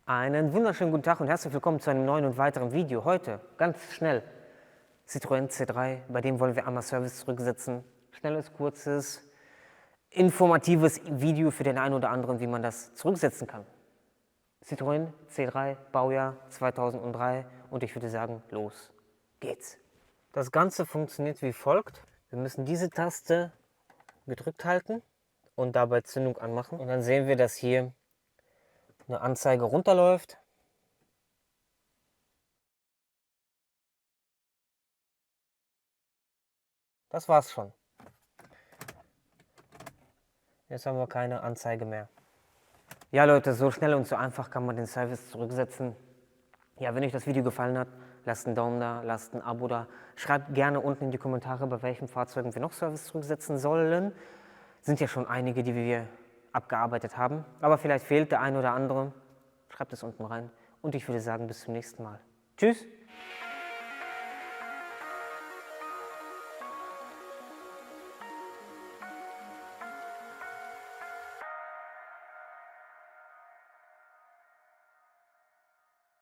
Einen wunderschönen guten Tag und herzlich willkommen zu einem neuen und weiteren Video. Heute, ganz schnell, Citroën C3, bei dem wollen wir einmal Service zurücksetzen. Schnelles, kurzes, informatives Video für den einen oder anderen, wie man das zurücksetzen kann. Citroën C3, Baujahr 2003 und ich würde sagen, los geht's. Das Ganze funktioniert wie folgt. Wir müssen diese Taste gedrückt halten und dabei Zündung anmachen. Und dann sehen wir, dass hier eine Anzeige runterläuft. Das war's schon. Jetzt haben wir keine Anzeige mehr. Ja Leute, so schnell und so einfach kann man den Service zurücksetzen. Ja, wenn euch das Video gefallen hat, lasst einen Daumen da, lasst ein Abo da. Schreibt gerne unten in die Kommentare, bei welchen Fahrzeugen wir noch Service zurücksetzen sollen. Sind ja schon einige, die wir abgearbeitet haben. Aber vielleicht fehlt der ein oder andere. Schreibt es unten rein. Und ich würde sagen, bis zum nächsten Mal. Tschüss!